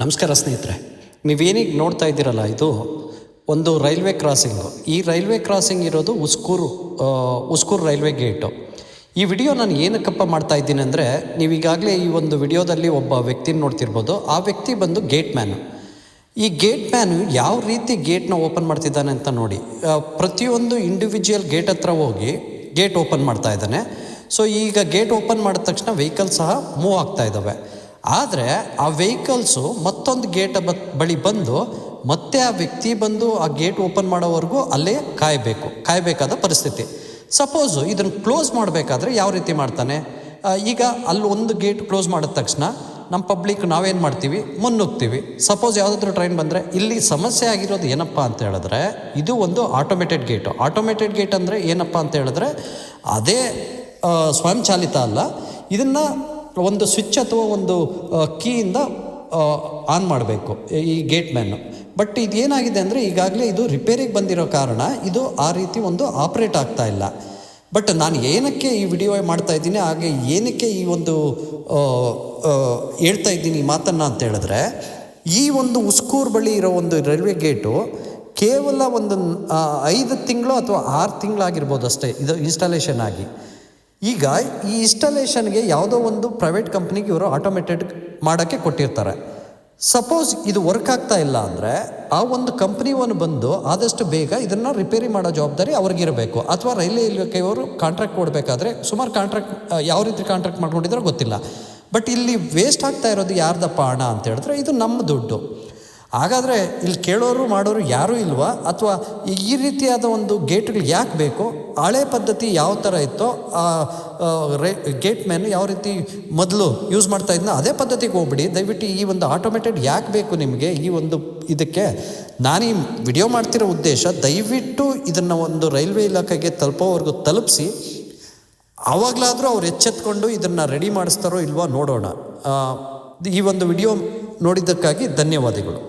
ನಮಸ್ಕಾರ ಸ್ನೇಹಿತರೆ, ನೀವೇನೀಗ ನೋಡ್ತಾ ಇದ್ದೀರಲ್ಲ, ಇದು ಒಂದು ರೈಲ್ವೆ ಕ್ರಾಸಿಂಗು. ಈ ರೈಲ್ವೆ ಕ್ರಾಸಿಂಗ್ ಇರೋದು ಉಸ್ಕೂರು ರೈಲ್ವೆ ಗೇಟು. ಈ ವಿಡಿಯೋ ನಾನು ಏನಕ್ಕಪ್ಪ ಮಾಡ್ತಾ ಇದ್ದೀನಿ ಅಂದರೆ, ನೀವೀಗಾಗಲೇ ಈ ಒಂದು ವಿಡಿಯೋದಲ್ಲಿ ಒಬ್ಬ ವ್ಯಕ್ತಿನ ನೋಡ್ತಿರ್ಬೋದು. ಆ ವ್ಯಕ್ತಿ ಬಂದು ಗೇಟ್ ಮ್ಯಾನು. ಈ ಗೇಟ್ ಮ್ಯಾನು ಯಾವ ರೀತಿ ಗೇಟ್ನ ಓಪನ್ ಮಾಡ್ತಿದ್ದಾನೆ ಅಂತ ನೋಡಿ. ಪ್ರತಿಯೊಂದು ಇಂಡಿವಿಜುವಲ್ ಗೇಟ್ ಹತ್ರ ಹೋಗಿ ಗೇಟ್ ಓಪನ್ ಮಾಡ್ತಾ ಇದ್ದಾನೆ. ಸೊ ಈಗ ಗೇಟ್ ಓಪನ್ ಮಾಡಿದ ತಕ್ಷಣ ವೆಹಿಕಲ್ ಸಹ ಮೂವ್ ಆಗ್ತಾ ಇದ್ದಾವೆ. ಆದರೆ ಆ ವೆಹಿಕಲ್ಸು ಮತ್ತೊಂದು ಗೇಟ್ ಬಳಿ ಬಂದು ಮತ್ತೆ ಆ ವ್ಯಕ್ತಿ ಬಂದು ಆ ಗೇಟ್ ಓಪನ್ ಮಾಡೋವರೆಗೂ ಅಲ್ಲೇ ಕಾಯಬೇಕಾದ ಪರಿಸ್ಥಿತಿ. ಸಪೋಸು ಇದನ್ನು ಕ್ಲೋಸ್ ಮಾಡಬೇಕಾದ್ರೆ ಯಾವ ರೀತಿ ಮಾಡ್ತಾನೆ? ಈಗ ಅಲ್ಲಿ ಒಂದು ಗೇಟ್ ಕ್ಲೋಸ್ ಮಾಡಿದ ತಕ್ಷಣ ನಮ್ಮ ಪಬ್ಲಿಕ್ ನಾವೇನು ಮಾಡ್ತೀವಿ, ಮುನ್ನುಗ್ತೀವಿ. ಸಪೋಸ್ ಯಾವುದಾದ್ರೂ ಟ್ರೈನ್ ಬಂದರೆ, ಇಲ್ಲಿ ಸಮಸ್ಯೆ ಆಗಿರೋದು ಏನಪ್ಪ ಅಂತ ಹೇಳಿದ್ರೆ, ಇದು ಒಂದು ಆಟೋಮೇಟೆಡ್ ಗೇಟು. ಆಟೋಮೇಟೆಡ್ ಗೇಟ್ ಅಂದರೆ ಏನಪ್ಪ ಅಂತ ಹೇಳಿದ್ರೆ, ಅದೇ ಸ್ವಯಂಚಾಲಿತ ಅಲ್ಲ. ಇದನ್ನು ಒಂದು ಸ್ವಿಚ್ ಅಥವಾ ಒಂದು ಕೀಯಿಂದ ಆನ್ ಮಾಡಬೇಕು ಈ ಗೇಟ್ ಮ್ಯಾನು. ಬಟ್ ಇದೇನಾಗಿದೆ ಅಂದರೆ, ಈಗಾಗಲೇ ಇದು ರಿಪೇರಿಗೆ ಬಂದಿರೋ ಕಾರಣ ಇದು ಆ ರೀತಿ ಒಂದು ಆಪ್ರೇಟ್ ಆಗ್ತಾ ಇಲ್ಲ. ಬಟ್ ನಾನು ಏನಕ್ಕೆ ಈ ವಿಡಿಯೋ ಮಾಡ್ತಾ ಇದ್ದೀನಿ, ಹಾಗೆ ಏನಕ್ಕೆ ಈ ಒಂದು ಹೇಳ್ತಾ ಇದ್ದೀನಿ ಈ ಮಾತನ್ನು ಅಂತ ಹೇಳಿದ್ರೆ, ಈ ಒಂದು ಉಸ್ಕೂರು ಬಳಿ ಇರೋ ಒಂದು ರೈಲ್ವೆ ಗೇಟು ಕೇವಲ ಒಂದು 5 ತಿಂಗಳು ಅಥವಾ 6 ತಿಂಗಳಾಗಿರ್ಬೋದು ಅಷ್ಟೇ ಇದು ಇನ್ಸ್ಟಾಲೇಷನ್ ಆಗಿ. ಈಗ ಈ ಇನ್ಸ್ಟಾಲೇಷನ್ಗೆ ಯಾವುದೋ ಒಂದು ಪ್ರೈವೇಟ್ ಕಂಪ್ನಿಗೆ ಇವರು ಆಟೋಮೇಟೆಡ್ ಮಾಡೋಕ್ಕೆ ಕೊಟ್ಟಿರ್ತಾರೆ. ಸಪೋಸ್ ಇದು ವರ್ಕ್ ಆಗ್ತಾ ಇಲ್ಲ ಅಂದರೆ, ಆ ಒಂದು ಕಂಪ್ನಿಯನ್ನು ಬಂದು ಆದಷ್ಟು ಬೇಗ ಇದನ್ನು ರಿಪೇರಿ ಮಾಡೋ ಜವಾಬ್ದಾರಿ ಅವ್ರಿಗಿರಬೇಕು. ಅಥವಾ ರೈಲ್ವೆ ಇಲಾಖೆಯವರು ಕಾಂಟ್ರಾಕ್ಟ್ ಕೊಡಬೇಕಾದ್ರೆ ಸುಮಾರು ಕಾಂಟ್ರಾಕ್ಟ್ ಯಾವ ರೀತಿ ಕಾಂಟ್ರಾಕ್ಟ್ ಮಾಡ್ಕೊಂಡಿದ್ರೋ ಗೊತ್ತಿಲ್ಲ. ಬಟ್ ಇಲ್ಲಿ ವೇಸ್ಟ್ ಆಗ್ತಾ ಇರೋದು ಯಾರ್ದಪ್ಪ ಹಣ ಅಂತ ಹೇಳಿದ್ರೆ, ಇದು ನಮ್ಮ ದುಡ್ಡು. ಹಾಗಾದರೆ ಇಲ್ಲಿ ಕೇಳೋರು ಮಾಡೋರು ಯಾರೂ ಇಲ್ವಾ? ಅಥವಾ ಈ ರೀತಿಯಾದ ಒಂದು ಗೇಟ್ಗಳು ಯಾಕೆ ಬೇಕು? ಹಳೆ ಪದ್ಧತಿ ಯಾವ ಥರ ಇತ್ತೋ ಗೇಟ್ ಮ್ಯಾನ್ ಯಾವ ರೀತಿ ಮೊದಲು ಯೂಸ್ ಮಾಡ್ತಾ ಇದ್ನೋ ಅದೇ ಪದ್ಧತಿಗೆ ಹೋಗ್ಬಿಡಿ. ದಯವಿಟ್ಟು ಈ ಒಂದು ಆಟೋಮೇಟೆಡ್ ಯಾಕೆ ಬೇಕು ನಿಮಗೆ? ಈ ಒಂದು ಇದಕ್ಕೆ ನಾನು ಈ ವಿಡಿಯೋ ಮಾಡ್ತಿರೋ ಉದ್ದೇಶ, ದಯವಿಟ್ಟು ಇದನ್ನು ಒಂದು ರೈಲ್ವೆ ಇಲಾಖೆಗೆ ತಲುಪೋವರೆಗೂ ತಲುಪಿಸಿ. ಆವಾಗಲಾದರೂ ಅವ್ರು ಎಚ್ಚೆತ್ಕೊಂಡು ಇದನ್ನು ರೆಡಿ ಮಾಡಿಸ್ತಾರೋ ಇಲ್ವೋ ನೋಡೋಣ. ಈ ಒಂದು ವಿಡಿಯೋ ನೋಡಿದ್ದಕ್ಕಾಗಿ ಧನ್ಯವಾದಗಳು.